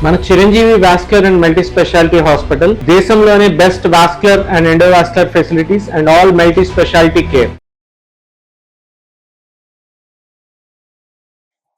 మన Chiranjeevi vascular and multi speciality hospital దేశంలోనే best vascular and endovascular facilities and all multi speciality care.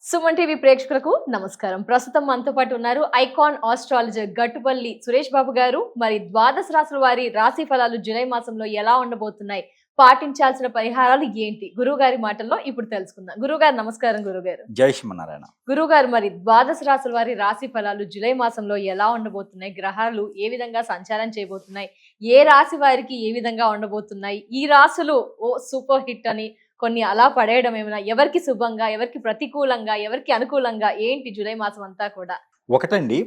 Suman TV ప్రేక్షకులకు నమస్కారం. ప్రస్తుతం మనతో పాటు ఉన్నారు ఐకాన్ ఆస్ట్రాలజర్ గట్టుపల్లి సురేష్ బాబు గారు. మరి ద్వాదశ రాశుల వారి రాశి ఫలాలు జూలై మాసంలో ఎలా ఉండబోతున్నాయి, పాటించాల్సిన పరిహారాలు ఏంటి, గురువు గారి మాటల్లో ఇప్పుడు తెలుసుకుందాం. గురువు గారు నమస్కారం. గురుగారు జై శ్రీమన్నారాయణ. గురువు గారు, మరి ద్వాదశ రాశుల వారి రాశి ఫలాలు జూలై మాసంలో ఎలా ఉండబోతున్నాయి, గ్రహాలు ఏ విధంగా సంచారం చేయబోతున్నాయి, ఏ రాశి వారికి ఏ విధంగా ఉండబోతున్నాయి, ఈ రాశులు ఓ సూపర్ హిట్ అని కొన్ని అలా పడేయడం ఏమైనా, ఎవరికి శుభంగా, ఎవరికి ప్రతికూలంగా, ఎవరికి అనుకూలంగా, ఏంటి జూలై మాసం అంతా కూడా? ఒకటండి,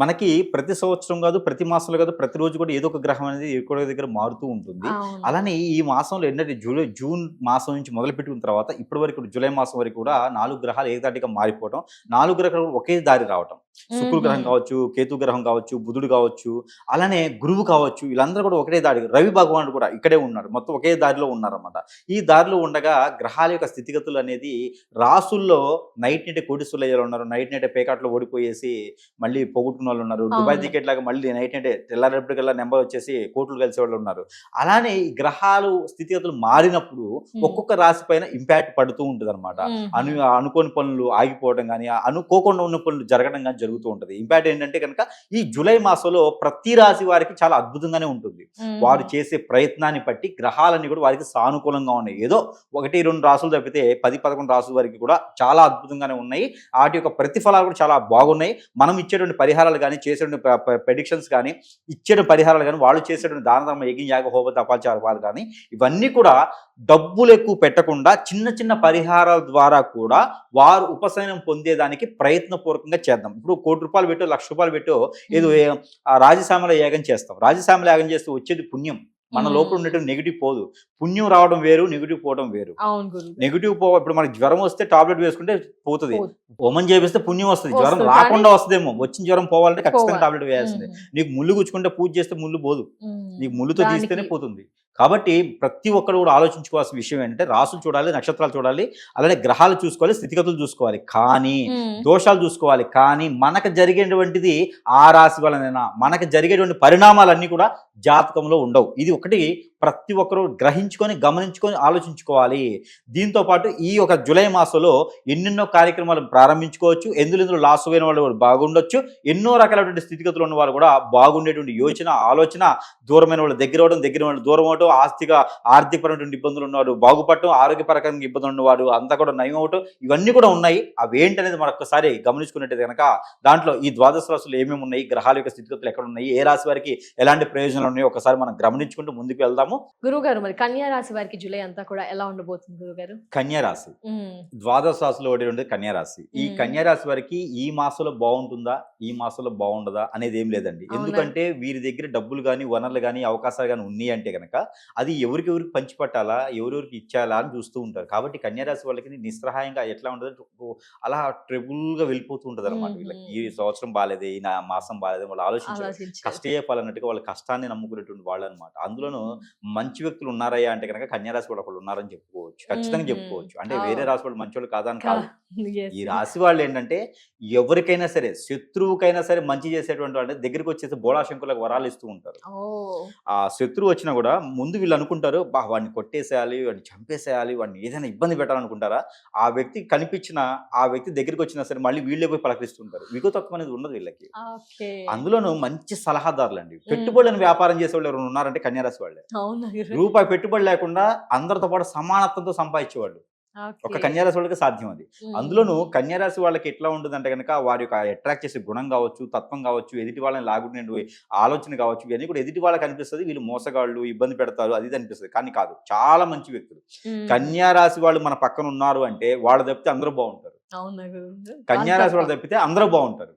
మనకి ప్రతి సంవత్సరం కాదు, ప్రతి మాసంలో కాదు, ప్రతిరోజు కూడా ఏదో ఒక గ్రహం అనేది ఎక్కువ దగ్గర మారుతూ ఉంటుంది. అలానే ఈ మాసంలో ఏంటంటే జూన్ మాసం నుంచి మొదలు పెట్టుకున్న తర్వాత ఇప్పటి వరకు జూలై మాసం వరకు కూడా 4 గ్రహాలు ఏకదాటిగా మారిపోవడం, 4 గ్రహాలు ఒకే దారి రావటం. శుక్ర గ్రహం కావచ్చు, కేతు గ్రహం కావచ్చు, బుధుడు కావచ్చు, అలానే గురువు కావచ్చు, వీళ్ళందరూ కూడా ఒకటే దారి. రవి భగవానుడు కూడా ఇక్కడే ఉన్నాడు, మొత్తం ఒకే దారిలో ఉన్నారన్నమాట. ఈ దారిలో ఉండగా గ్రహాల యొక్క స్థితిగతులు అనేది రాసుల్లో నైట్ నైట్ కోటీశ్వరులు అయ్యేలా ఉన్నారు, నైట్ నైట్ పేకాట్లో ఓడిపోయేసి మళ్ళీ పోగొట్టుకున్న వాళ్ళు ఉన్నారు, దుబాయ్ టికెట్ లాగా మళ్ళీ నైట్ నైట్ తెల్లారేపటికల్లా నెంబర్ వచ్చేసి కోట్లు కలిసే వాళ్ళు ఉన్నారు. అలానే ఈ గ్రహాలు స్థితిగతులు మారినప్పుడు ఒక్కొక్క రాశి పైన ఇంపాక్ట్ పడుతూ ఉంటుంది అనమాట. అనుకోని పనులు ఆగిపోవడం కానీ, అనుకోకుండా ఉన్న పనులు జరగడం కానీ జరుగుతూ ఉంటుంది. ఇంపాక్ట్ ఏంటంటే కనుక ఈ జూలై మాసంలో ప్రతి రాశి వారికి చాలా అద్భుతంగానే ఉంటుంది. వారు చేసే ప్రయత్నాన్ని బట్టి గ్రహాలన్నీ కూడా వారికి సానుకూలంగా ఉన్నాయి. ఏదో 1-2 రాసులు తప్పితే 10-11 రాసుల వరకు కూడా చాలా అద్భుతంగానే ఉన్నాయి. వాటి యొక్క ప్రతిఫలాలు కూడా చాలా బాగున్నాయి. మనం ఇచ్చేటువంటి పరిహారాలు కానీ, చేసేటువంటి ప్రెడిక్షన్స్ కానీ, ఇచ్చే పరిహారాలు కానీ, వాళ్ళు చేసేటువంటి దాన ధర్మ యజ్ఞ యాగ హోమ తపాచారాలు కానీ, ఇవన్నీ కూడా డబ్బులు ఎక్కువ పెట్టకుండా చిన్న చిన్న పరిహారాల ద్వారా కూడా వారు ఉపశమనం పొందేదానికి ప్రయత్నపూర్వకంగా చేద్దాం. ఇప్పుడు ₹1,00,00,000 పెట్టో, ₹1,00,000 పెట్టో ఏదో రాజశ్యామల యాగం చేస్తాం. రాజశ్యామల యాగం చేస్తే వచ్చేది పుణ్యం. మన లోపల ఉన్నటువంటి నెగిటివ్ పోదు. పుణ్యం రావడం వేరు, నెగిటివ్ పోవడం వేరు. నెగిటివ్ ఇప్పుడు మనకి జ్వరం వస్తే టాబ్లెట్ వేసుకుంటే పోతుంది, హోమం చేపిస్తే పుణ్యం వస్తుంది. జ్వరం రాకుండా వస్తుందేమో, వచ్చిన జ్వరం పోవాలంటే ఖచ్చితంగా టాబ్లెట్ వేయాల్సిందే. నీకు ముళ్ళు గుచ్చుకుంటే పూజ చేస్తే ముళ్ళు పోదు, నీకు ముళ్ళుతో తీస్తేనే పోతుంది. కాబట్టి ప్రతి ఒక్కరు కూడా ఆలోచించుకోవాల్సిన విషయం ఏంటంటే రాసులు చూడాలి, నక్షత్రాలు చూడాలి, అలానే గ్రహాలు చూసుకోవాలి, స్థితిగతులు చూసుకోవాలి, కానీ దోషాలు చూసుకోవాలి. కానీ మనకు జరిగేటువంటిది ఆ రాశి వలనైనా మనకు జరిగేటువంటి పరిణామాలన్నీ కూడా జాతకంలో ఉండవు. ఇది ఒకటి ప్రతి ఒక్కరూ గ్రహించుకొని, గమనించుకొని ఆలోచించుకోవాలి. దీంతో పాటు ఈ ఒక జూలై మాసంలో ఎన్నెన్నో కార్యక్రమాలు ప్రారంభించుకోవచ్చు. ఎందులో లాస్ అయిన వాళ్ళు బాగుండొచ్చు, ఎన్నో రకాలైనటువంటి స్థితిగతులు ఉన్న వాళ్ళు కూడా బాగుండేటువంటి యోచన, ఆలోచన, దూరమైన వాళ్ళు దగ్గర అవడం, దగ్గర వాళ్ళు దూరం అవడం, ఆర్థికపరమైనటువంటి ఇబ్బందులు ఉన్నవాడు బాగుపడటం, ఆరోగ్యపరకంగా ఇబ్బందులు ఉన్నవాడు అంతా కూడా నయం అవటం, ఇవన్నీ కూడా ఉన్నాయి. అవి ఏంటనేది మరొకసారి గమనించుకున్నట్టు కనుక దాంట్లో ఈ ద్వాదశ రాశులు ఏమేమి ఉన్నాయి, గ్రహాల యొక్క స్థితిగతులు ఎక్కడ ఉన్నాయి, ఏ రాశి వారికి ఎలాంటి ప్రయోజనాలు ఉన్నాయో ఒకసారి మనం గమనించుకుంటూ ముందుకు వెళ్దాము. గురువు గారు, మరి కన్యా రాశి వారికి జూలై అంతా కూడా ఎలా ఉండబోతుంది గురువు గారు? కన్యా రాశి ద్వాదశ రాశిలో ఉండేది కన్యా రాశి. ఈ కన్యా రాశి వారికి ఈ మాసంలో బాగుంటుందా, ఈ మాసంలో బాగుండదా అనేది ఏం లేదండి. ఎందుకంటే వీరి దగ్గర డబ్బులు కానీ, వనరులు కానీ, అవకాశాలు కానీ ఉన్నాయి అంటే కనుక అది ఎవరికి పంచిపట్టాలా, ఎవరెవరికి ఇచ్చాలా అని చూస్తూ ఉంటారు. కాబట్టి కన్యా రాశి వాళ్ళకి నిస్సహాయంగా ఎట్లా ఉండదు, అలా ట్రిబుల్గా వెళ్ళిపోతూ ఉంటుంది అనమాట. వీళ్ళకి ఈ సంవత్సరం బాగాలేదు, ఈ మాసం బాగాలేదు, వాళ్ళు ఆలోచించారు, కష్టపడాలన్నట్టుగా వాళ్ళ కష్టాన్ని నమ్ముకునేటువంటి వాళ్ళు అనమాట. అందులోనూ మంచి వ్యక్తులు ఉన్నారయ్యా అంటే కనుక కన్యా రాశి వాళ్ళు ఒకళ్ళు ఉన్నారని చెప్పుకోవచ్చు, ఖచ్చితంగా చెప్పుకోవచ్చు. అంటే వేరే రాశి వాళ్ళు మంచి వాళ్ళు కాదని కాదు. ఈ రాశి వాళ్ళు ఏంటంటే ఎవరికైనా సరే, శత్రువుకైనా సరే మంచి చేసేటువంటి వాళ్ళు దగ్గరికి వచ్చేసి బోళాశంకులకు వరాలు ఇస్తూ ఉంటారు. ఆ శత్రువు వచ్చినా కూడా ముందు వీళ్ళు అనుకుంటారు, వాడిని కొట్టేసేయాలి, వాడిని చంపేసేయాలి, వాడిని ఏదైనా ఇబ్బంది పెట్టాలనుకుంటారా. ఆ వ్యక్తి కనిపించిన ఆ వ్యక్తి దగ్గరికి వచ్చినా సరే మళ్ళీ వీళ్ళే పోయి పలకరిస్తుంటారు. విగతత్వం అనేది ఉండదు వీళ్ళకి. అందులోనూ మంచి సలహాదారులు అండి. పెట్టుబడులను వ్యాపారం చేసే వాళ్ళు ఎవరు ఉన్నారంటే కన్యా రాశి వాళ్ళే. రూపాయి పెట్టుబడి లేకుండా అందరితో పాటు సమానత్వంతో సంపాదించేవాళ్ళు ఒక కన్యా రాశి వాళ్ళకి సాధ్యం అది. అందులోనూ కన్యా రాశి వాళ్ళకి ఎట్లా ఉంటుందంటే కనుక వారి యొక్క అట్రాక్ట్ చేసే గుణం కావచ్చు, తత్వం కావచ్చు, ఎదుటి వాళ్ళని లాగునే ఆలోచన కావచ్చు, ఇవన్నీ కూడా ఎదుటి వాళ్ళకి అనిపిస్తుంది వీళ్ళు మోసగాళ్ళు, ఇబ్బంది పెడతారు, అది అనిపిస్తుంది. కానీ కాదు, చాలా మంచి వ్యక్తులు. కన్యా రాశి వాళ్ళు మన పక్కన ఉన్నారు అంటే వాళ్ళు తప్పితే అందరూ బాగుంటారు. కన్యా రాశి వాళ్ళు తప్పితే అందరూ బాగుంటారు.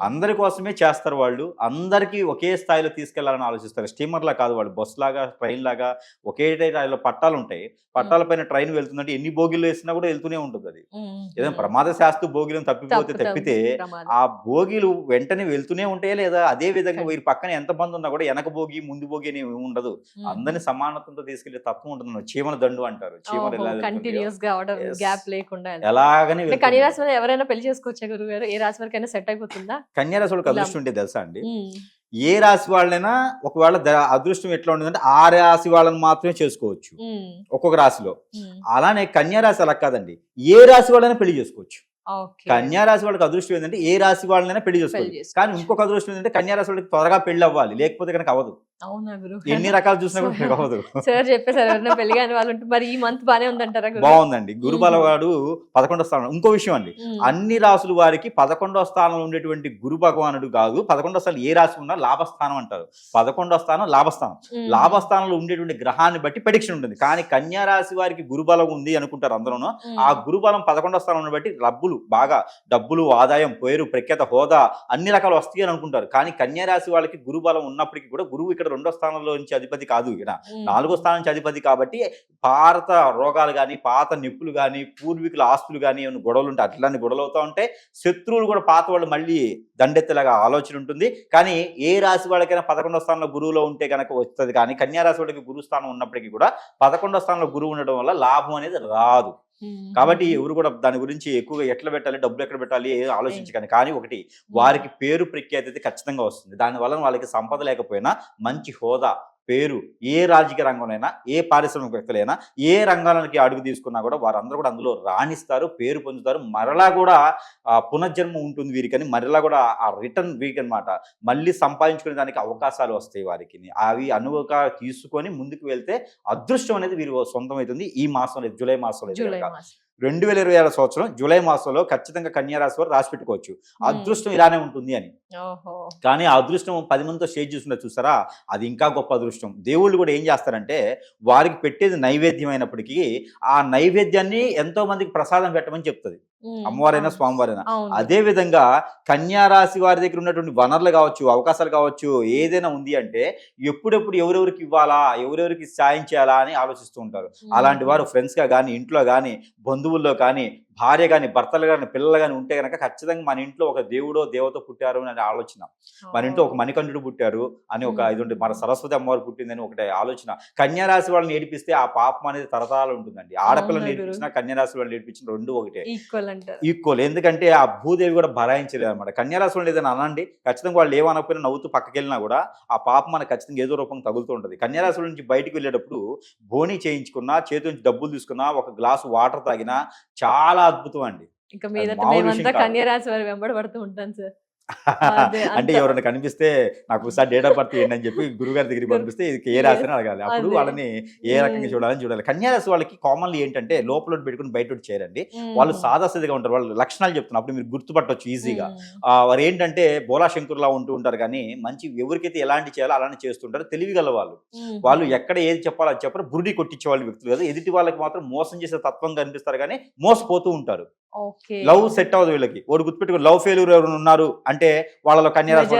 అందరి కోసమే చేస్తారు. వాళ్ళు అందరికీ ఒకే స్థాయిలో తీసుకెళ్లాలని ఆలోచిస్తారు. స్టీమర్ లా కాదు, వాళ్ళు బస్ లాగా, ట్రైన్ లాగా ఒకే టైంలో పట్టాలు ఉంటాయి. పట్టాల పైన ట్రైన్ వెళ్తుందంటే ఎన్ని బోగిలు వేసినా కూడా వెళ్తూనే ఉంటుంది. అది ఏదైనా ప్రమాద శాస్త్ర బోగిలను తప్పితే ఆ బోగిలు వెంటనే వెళ్తూనే ఉంటాయా లేదా? అదే విధంగా వీరి పక్కన ఎంత మంది ఉన్నా కూడా వెనక బోగి ముందు బోగి అని ఉండదు. అందరినీ సమానత్వంతో తీసుకెళ్లే తత్వం ఉంటుంది. చీమల దండు అంటారు. చీమలు ఎలాగని రాశి వారు ఎవరైనా పెళ్లి చేసుకోవచ్చా గురువు గారు? ఏ రాశి వరకైనా సెట్ అయిపోతుందా? కన్యా రాశి వాళ్ళకి అదృష్టం ఉంటే తెలుసా అండి, ఏ రాశి వాళ్ళైనా ఒకవేళ అదృష్టం ఎట్లా ఉంటుందంటే ఆ రాశి వాళ్ళని మాత్రమే చేసుకోవచ్చు ఒక్కొక్క రాశిలో. అలానే కన్యా రాశి అలా కాదండి, ఏ రాశి వాళ్ళైనా పెళ్లి చేసుకోవచ్చు. కన్యా రాశి వాళ్ళకి అదృష్టం ఏంటంటే ఏ రాశి వాళ్ళైనా పెళ్లి చేసుకోవచ్చు. కానీ ఇంకొక అదృష్టం ఏంటంటే కన్యా రాశి వాళ్ళకి త్వరగా పెళ్లి అవ్వాలి, లేకపోతే కనుక అవ్వదు. అవునా గురు? ఎన్ని రకాలు చూసినా కూడా అవ్వదు. సార్ చెప్పేసారు ఎవరైనా పెళ్లి కాని వాళ్ళు ఉంటే. మరి ఈ మంత్ బానే ఉందంటారా? బాగుందండి. గురుబల వాడు 11వ స్థానం. ఇంకో విషయం అండి, అన్ని రాసుల వారికి 11వ స్థానంలో ఉండేటువంటి గురు భగవానుడు కాదు, 11వ స్థానం ఏ రాశి ఉన్నా లాభస్థానం అంటారు. 11వ స్థానం లాభస్థానం. లాభస్థానంలో ఉండేటువంటి గ్రహాన్ని బట్టి ప్రెడిక్షన్ ఉంటుంది. కానీ కన్యా రాశి వారికి గురుబలం ఉంది అనుకుంటారు అందరూ. ఆ గురుబలం 11వ స్థానం బట్టి బాగా డబ్బులు, ఆదాయం, పేరు, ప్రఖ్యాత, హోదా అన్ని రకాలు వస్తాయి అని అనుకుంటారు. కానీ కన్యా రాశి వాళ్ళకి గురుబలం ఉన్నప్పటికీ కూడా గురువు ఇక్కడ 2వ స్థానంలో నుంచి అధిపతి కాదు, ఇక్కడ 4వ స్థానం నుంచి అధిపతి. కాబట్టి పాత రోగాలు కానీ, పాత నిప్పులు కానీ, పూర్వీకుల ఆస్తులు కానీ ఏమైనా గొడవలు ఉంటే అట్లాంటి గొడవలు అవుతూ ఉంటే, శత్రువులు కూడా పాత వాళ్ళు మళ్ళీ దండెత్తేలాగా ఆలోచన ఉంటుంది. కానీ ఏ రాశి వాళ్ళకైనా 11వ స్థానంలో గురువులో ఉంటే కనుక వస్తుంది. కానీ కన్యా రాశి వాళ్ళకి గురు స్థానం ఉన్నప్పటికీ కూడా 11వ స్థానంలో గురువు ఉండడం వల్ల లాభం అనేది రాదు. కాబట్టి ఎవరు కూడా దాని గురించి ఎక్కువగా ఎట్లా పెట్టాలి, డబ్బులు ఎక్కడ పెట్టాలి ఆలోచించకండి. కానీ ఒకటి, వారికి పేరు ప్రఖ్యాతి అయితే ఖచ్చితంగా వస్తుంది. దానివల్ల వాళ్ళకి సంపద లేకపోయినా మంచి హోదా, పేరు, ఏ రాజకీయ రంగంలోనైనా, ఏ పారిశ్రామికవేత్తలైనా, ఏ రంగాలకి అడుగు తీసుకున్నా కూడా వారందరూ కూడా అందులో రాణిస్తారు, పేరు పొందుతారు. మరలా కూడా పునర్జన్మ ఉంటుంది వీరికని, మరలా కూడా ఆ రిటర్న్ వీక్ అనమాట, మళ్ళీ సంపాదించుకునే దానికి అవకాశాలు వస్తాయి వారికి. అవి అనువుగా తీసుకొని ముందుకు వెళ్తే అదృష్టం అనేది వీరు సొంతమవుతుంది. ఈ మాసంలో, జూలై మాసంలో 2026 సంవత్సరం జూలై మాసంలో ఖచ్చితంగా కన్యా రాశి వారు రాసి పెట్టుకోవచ్చు అదృష్టం ఇలానే ఉంటుంది అని. కానీ ఆ అదృష్టం 10 మందితో షేర్ చేస్తున్నారు చూసారా, అది ఇంకా గొప్ప అదృష్టం. దేవుళ్ళు కూడా ఏం చేస్తారంటే వారికి పెట్టేది నైవేద్యం అయినప్పటికీ ఆ నైవేద్యాన్ని ఎంతో మందికి ప్రసాదం పెట్టమని చెప్తుంది, అమ్మవారైనా స్వామివారైనా. అదే విధంగా కన్యా రాశి వారి దగ్గర ఉన్నటువంటి వనరులు కావచ్చు, అవకాశాలు కావచ్చు, ఏదైనా ఉంది అంటే ఎప్పుడెప్పుడు ఎవరెవరికి ఇవ్వాలా, ఎవరెవరికి సాయం చేయాలా అని ఆలోచిస్తూ ఉంటారు. అలాంటి వారు ఫ్రెండ్స్ గా కానీ, ఇంట్లో కానీ, బంధువుల్లో కానీ, భార్య కానీ, భర్తలు కానీ, పిల్లలు కానీ ఉంటే కనుక ఖచ్చితంగా మన ఇంట్లో ఒక దేవుడో దేవత పుట్టారు అనే ఆలోచన, మన ఇంట్లో ఒక మణికంఠుడు పుట్టారు అని ఒక ఇది ఉంటుంది, మన సరస్వతి అమ్మవారు పుట్టిందని ఒకటే ఆలోచన. కన్యా రాశి వాళ్ళని నేర్పిస్తే ఆ పాపం అనేది తరతరాలు ఉంటుందండి. ఆడపిల్లలు నేర్పించినా కన్యా రాశి వాళ్ళు నేర్పించిన రెండు ఒకటే, ఈక్వల్. ఎందుకంటే ఆ భూదేవి కూడా భరాయించలేదు అనమాట. కన్యా రాశి వాళ్ళు ఏదైనా అనండి, ఖచ్చితంగా వాళ్ళు ఏమనకపోయినా నవ్వుతూ పక్కకి వెళ్ళినా కూడా ఆ పాపం మనకు ఖచ్చితంగా ఏదో రూపం తగులుతూ ఉంటుంది. కన్యా రాశి నుంచి బయటకు వెళ్ళేటప్పుడు బోనీ చేయించుకున్నా, చేతి నుంచి డబ్బులు తీసుకున్నా, ఒక గ్లాసు వాటర్ తాగినా చాలా అద్భుతం అండి. ఇంకా మీదట మేమంతా కన్యా రాశి వారి వెంబడబడుతూ ఉంటాం సార్. అంటే ఎవరైనా కనిపిస్తే నాకు ఒకసారి డేట్ ఆఫ్ బర్త్ ఏంటి అని చెప్పి గురుగారి దగ్గరికి పంపిస్తే ఇది ఏ రాశి అని అడగాలి. అప్పుడు వాళ్ళని ఏ రకంగా చూడాలని చూడాలి. కన్యా రాశి వాళ్ళకి కామన్లీ ఏంటంటే లోపల పెట్టుకుని బయట చేయరండి, వాళ్ళు సాదాసీదిగా ఉంటారు. వాళ్ళు లక్షణాలు చెప్తున్నారు, అప్పుడు మీరు గుర్తుపట్టవచ్చు ఈజీగా. వారు ఏంటంటే బోలా శంకర్లా ఉంటూ ఉంటారు, కానీ మంచి ఎవరికైతే ఎలాంటి చేయాలో అలాంటి చేస్తుంటారు. తెలివిగల వాళ్ళు. వాళ్ళు ఎక్కడ ఏది చెప్పాలో అది చెప్పారు, బురుడి కొట్టించే వాళ్ళు వ్యక్తులు కదా. ఎదుటి వాళ్ళకి మాత్రం మోసం చేసే తత్వం కనిపిస్తారు, కానీ మోసపోతూ ఉంటారు. లవ్ సెట్ అవ్వదు వీళ్ళకి. ఒకటి గుర్తుపెట్టుకుని, లవ్ ఫెయిల్యూర్ ఎవరు ఉన్నారు అంటే వాళ్ళలో కన్యా రాశి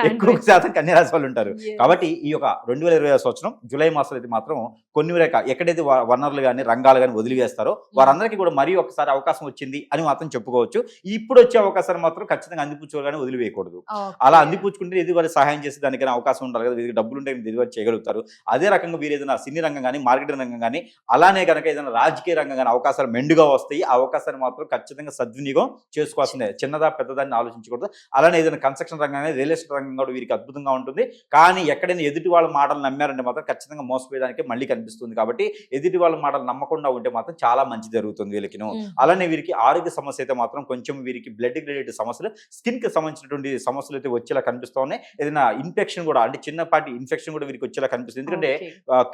ఎక్కువ శాతం కన్యా రాశి వాళ్ళు ఉంటారు. కాబట్టి ఈ యొక్క 2026 సంవత్సరం జూలై మాసంలో అయితే మాత్రం కొన్ని ఎక్కడైతే వనరులు కానీ, రంగాలు కానీ వదిలివేస్తారో వారందరికీ కూడా మరీ ఒకసారి అవకాశం వచ్చింది అని మాత్రం చెప్పుకోవచ్చు. ఇప్పుడు వచ్చే అవకాశాన్ని మాత్రం ఖచ్చితంగా అందిపుచ్చుకోగానే వదిలివేయకూడదు. అలా అందిపుచ్చుకుంటే ఎదురు సహాయం చేసే దానికైనా అవకాశం ఉండాలి కదా, వీరికి డబ్బులు ఉంటే ఎదురు చేయగలుగుతారు. అదే రకంగా వీరు ఏదైనా సినీ రంగం కానీ, మార్కెటింగ్ రంగం కానీ, అలానే కనుక ఏదైనా రాజకీయ రంగం కానీ అవకాశాలు మెండుగా వస్తాయి. ఆ అవకాశాన్ని మాత్రం ఖచ్చితంగా సద్వినియోగం చేసుకోవాల్సిందే, చిన్నదా పెద్దదాన్ని ఆలోచించకూడదు. అలానే ఏదైనా కన్స్ట్రక్షన్ రంగం కానీ, రియల్ ఎస్టేట్ రంగం కూడా వీరికి అద్భుతంగా ఉంటుంది. కానీ ఎక్కడైనా ఎదుటి వాళ్ళ మాటలు నమ్మారంటే మాత్రం ఖచ్చితంగా మోసపోయేదానికి మళ్ళీ కనిపిస్తుంది. కాబట్టి ఎదుటి వాళ్ళ మాటలు నమ్మకుండా ఉంటే మాత్రం చాలా మంచి జరుగుతుంది వీళ్ళకి. అలానే వీరికి ఆరోగ్య సమస్య అయితే మాత్రం కొంచెం వీరికి బ్లడ్ రిలేటెడ్ సమస్యలు, స్కిన్ కి సంబంధించినటువంటి సమస్యలు అయితే వచ్చేలా కనిపిస్తూ ఉన్నాయి. ఏదైనా ఇన్ఫెక్షన్ కూడా, అంటే చిన్నపాటి ఇన్ఫెక్షన్ కూడా వీరికి వచ్చేలా కనిపిస్తుంది. ఎందుకంటే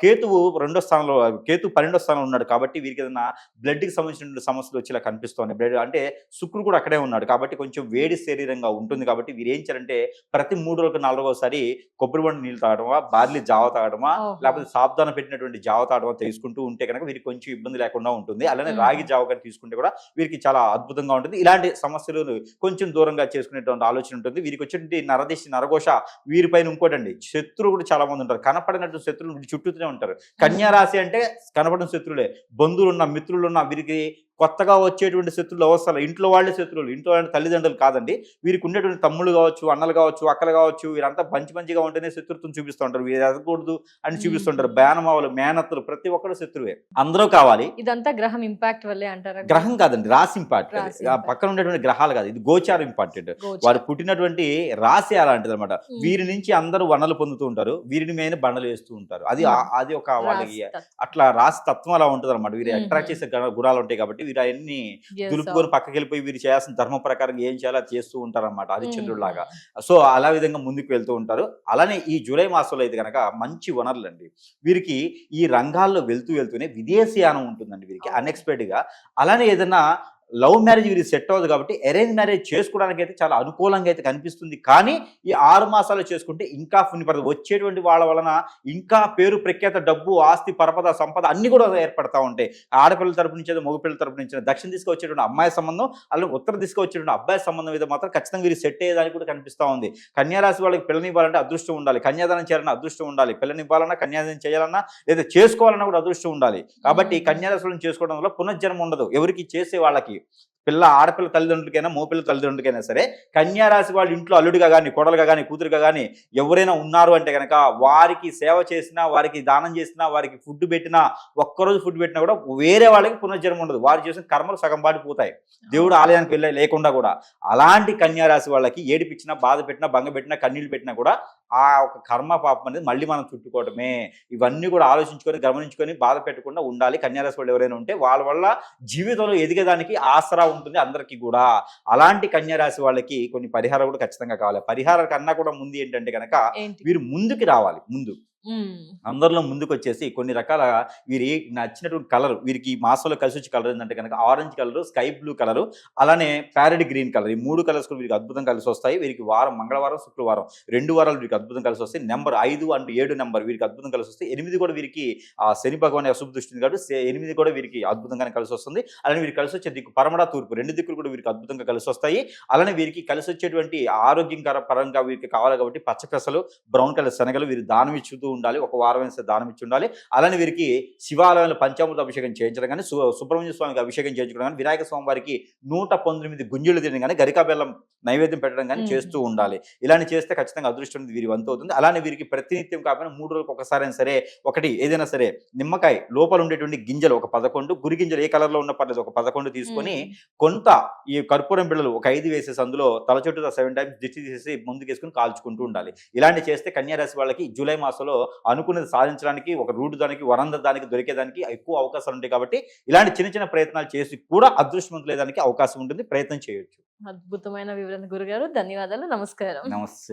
కేతువు 2వ స్థానంలో, కేతు 12వ స్థానంలో ఉన్నాడు. కాబట్టి వీరికి ఏదైనా బ్లడ్ కి సంబంధించిన సమస్యలు వచ్చేలా కనిపిస్తుంది. బ్లడ్ అంటే శుక్రుడు కూడా అక్కడే ఉన్నాడు కాబట్టి కొంచెం వేడి శరీరంగా ఉంటుంది. కాబట్టి వీరు ఏం చేయాలంటే ప్రతి 3 రోజులకు 4 రోజుసారి కొబ్బరి బండి నీళ్ళు తాగడమా, బార్లీ జావ తాగడమా, లేకపోతే సాబ్దాన పెట్టినటువంటి జావ తాగడమా తీసుకుంటూ ఉంటే కనుక వీరికి కొంచెం ఇబ్బంది లేకుండా ఉంటుంది. అలానే రాగి జావ కానీ తీసుకుంటే కూడా వీరికి చాలా అద్భుతంగా ఉంటుంది. ఇలాంటి సమస్యలు కొంచెం దూరంగా చేసుకునేటువంటి ఆలోచన ఉంటుంది. వీరికి వచ్చేటువంటి నరదిష్టి, నరఘోష, వీరిపైన ఇంకోటండి శత్రువులు కూడా చాలా మంది ఉంటారు. కనపడినట్టు శత్రువులు చుట్టూతూనే ఉంటారు. కన్యా రాశి అంటే కనపడిన శత్రువులే, బంధువులున్న, మిత్రులున్న, వీరికి కొత్తగా వచ్చేటువంటి శత్రువులు అవసరం ఇంట్లో వాళ్ళే శత్రువులు, ఇంట్లో వాళ్ళ తల్లిదండ్రులు కాదండి. వీరికి ఉండేటువంటి తమ్ముళ్ళు కావచ్చు, అన్నలు కావచ్చు, అక్కలు కావచ్చు, వీరంతా మంచిగా ఉంటేనే శత్రుత్వం చూపిస్తూ ఉంటారు. వీరు ఎదగకూడదు అని చూపిస్తుంటారు. మేనమావలు, మేనత్తలు ప్రతి ఒక్కరు శత్రువే. అందరూ కావాలి. ఇదంతా గ్రహం ఇంపాక్ట్ వల్లే అంటారా? గ్రహం కాదండి, రాశి ఇంపార్టెంట్. రాశి impact. పక్కన ఉండేటువంటి గ్రహాలు కాదు, ఇది గోచారం ఇంపార్టెంట్. వారు పుట్టినటువంటి రాశి అలాంటిది అనమాట. వీరి నుంచి అందరూ వనలు పొందుతూ ఉంటారు, వీరిని మీద బండలు వేస్తూ ఉంటారు. అది ఒక వాళ్ళకి అట్లా రాశి తత్వం అలా ఉంటుంది అనమాట. వీరు అట్రాక్ట్ చేసే గుణాలు ఉంటాయి కాబట్టి వీరు అవన్నీ దులుపుకొని పక్కకి వెళ్ళిపోయి వీరు చేయాల్సిన ధర్మ ప్రకారం ఏం చేయాలో అది చేస్తూ ఉంటారు అనమాట, హరిశ్చంద్రుడు లాగా. సో అలా విధంగా ముందుకు వెళ్తూ ఉంటారు. అలానే ఈ జూలై మాసంలో అయితే కనుక మంచి వనరులు అండి. వీరికి ఈ రంగాల్లో వెళ్తూనే విదేశీయానం ఉంటుందండి వీరికి అన్ఎక్స్పెక్టెడ్ గా. అలానే ఏదైనా లవ్ మ్యారేజ్ వీరికి సెట్ అవ్వదు కాబట్టి అరేంజ్ మ్యారేజ్ చేసుకోవడానికి అయితే చాలా అనుకూలంగా అయితే కనిపిస్తుంది. కానీ ఈ 6 మాసాలు చేసుకుంటే ఇంకా పుణ్యపడదు. వచ్చేటువంటి వాళ్ళ వలన ఇంకా పేరు ప్రఖ్యాత, డబ్బు, ఆస్తి, పరపద, సంపద అన్ని కూడా ఏర్పడతా ఉంటాయి. ఆడపిల్లల తరపు నుంచి మగపిల్లల తరపు నుంచి దక్షిణ దిశగా వచ్చేటువంటి అమ్మాయి సంబంధం, అలాగే ఉత్తర దిశగా వచ్చేటువంటి అబ్బాయి సంబంధం మీద మాత్రం ఖచ్చితంగా వీరు సెట్ అయ్యేదానికి కూడా కనిపిస్తూ ఉంది. కన్యారాశి వాళ్ళకి పిల్లనివ్వాలంటే అదృష్టం ఉండాలి, కన్యాదానం చేయాలన్నా అదృష్టం ఉండాలి, పిల్లనివ్వాలన్నా కన్యాదానం చేయాలన్నా లేదా చేసుకోవాలన్నా కూడా అదృష్టం ఉండాలి. కాబట్టి కన్యారాశులను చేసుకోవడం వల్ల పునర్జన్మ ఉండదు ఎవరికి చేసే వాళ్ళకి. ఆడపిల్ల తల్లిదండ్రులకైనా మోపిల్ల తల్లిదండ్రులకైనా సరే కన్యారాశి వాళ్ళ ఇంట్లో అల్లుడిగా కానీ, కోడలుగా కానీ, కూతురుగా కానీ ఎవరైనా ఉన్నారు అంటే కనుక వారికి సేవ చేసినా, వారికి దానం చేసినా, వారికి ఫుడ్ పెట్టినా, ఒక్కరోజు ఫుడ్ పెట్టినా కూడా వేరే వాళ్ళకి పునర్జన్మ ఉండదు. వారు చేసిన కర్మలు సగం పాటిపోతాయి దేవుడు ఆలయానికి వెళ్ళే లేకుండా కూడా. అలాంటి కన్యారాశి వాళ్ళకి ఏడిపించినా, బాధ పెట్టినా, భంగ పెట్టినా, కన్నీళ్ళు పెట్టినా కూడా ఆ ఒక కర్మ పాపం అనేది మళ్ళీ మనం చుట్టుకోవటమే. ఇవన్నీ కూడా ఆలోచించుకొని గమనించుకొని బాధ పెట్టకుండా ఉండాలి. కన్యారాశి వాళ్ళు ఎవరైనా ఉంటే వాళ్ళ వల్ల జీవితంలో ఎదిగేదానికి ఆసరా ఉంటుంది అందరికీ కూడా. అలాంటి కన్యారాశి వాళ్ళకి కొన్ని పరిహారాలు కూడా ఖచ్చితంగా కావాలి. పరిహారాల కన్నా కూడా ముందు ఏంటంటే కనుక వీరు ముందుకి రావాలి. అందరిలో ముందుకు వచ్చేసి కొన్ని రకాల వీరి నచ్చినటువంటి కలర్, వీరికి ఈ మాసంలో కలిసి వచ్చే కలర్ ఏంటంటే కనుక orange colour, sky blue colour, అలానే ప్యారెట్ గ్రీన్ కలర్. ఈ 3 కలర్స్ కూడా వీరికి అద్భుతం కలిసి వస్తాయి. వీరికి వారం మంగళవారం, శుక్రవారం 2 వారాలు వీరికి అద్భుతం కలిసి వస్తాయి. నెంబర్ 5 అండ్ 7 నెంబర్ వీరికి అద్భుతం కలిసి వస్తాయి. 8 కూడా వీరికి శని భగవాన్ అశుభ దృష్టిని కాబట్టి 8 కూడా వీరికి అద్భుతంగానే కలిసి వస్తుంది. అలానే వీరికి కలిసి వచ్చే దిక్కు పరమడ, తూర్పు 2 దిక్కులు కూడా వీరికి అద్భుతంగా కలిసి వస్తాయి. అలానే వీరికి కలిసి వచ్చేటువంటి ఆరోగ్యకర పరంగా వీరికి కావాలి కాబట్టి పచ్చ పెసలు, బ్రౌన్ కలర్ శనగలు వీరు దానం ఇచ్చుతూ ఉండాలి. ఒక వారం వేస్తే దానం ఇచ్చి ఉండాలి. అలానే వీరికి శివాలయంలో పంచామృత అభిషేకం చేయించడం కానీ, సుబ్రహ్మణ్య స్వామికి అభిషేకం చేయించడం కానీ, వినాయక స్వామి వారికి 119 గుంజులు తినడం కానీ, గరికా బెల్లం నైవేద్యం పెట్టడం కానీ చేస్తూ ఉండాలి. ఇలాంటి చేస్తే ఖచ్చితంగా అదృష్టం వీరి వంతు అవుతుంది. అలానే వీరికి ప్రతినిత్యం కాకపోయినా 3 రోజులకు ఒకసారి అయినా సరే ఒకటి ఏదైనా సరే నిమ్మకాయ లోపల ఉండేటువంటి గింజలు ఒక 11, గురి గింజలు ఏ కలర్ లో ఉన్న పర్లేదు ఒక 11 తీసుకొని కొంత ఈ కర్పూరం బిళ్ళలు ఒక 5 వేసేసి అందులో తల చుట్టూ 7 టైమ్స్ దిష్టి తీసేసి ముందుకు వేసుకుని కాల్చుకుంటూ ఉండాలి. ఇలాంటి చేస్తే కన్యారాశి వాళ్ళకి జూలై మాసంలో అనుకున్నది సాధించడానికి, ఒక రూట్ దానికి, వరంద దానికి దొరికేదానికి ఎక్కువ అవకాశాలు ఉంటాయి. కాబట్టి ఇలాంటి చిన్న ప్రయత్నాలు చేసి కూడా అదృష్టవంతులేదానికి అవకాశం ఉంటుంది. ప్రయత్నం చేయొచ్చు. అద్భుతమైన వివరణ గురుగారు, ధన్యవాదాలు, నమస్కారం. నమస్తే.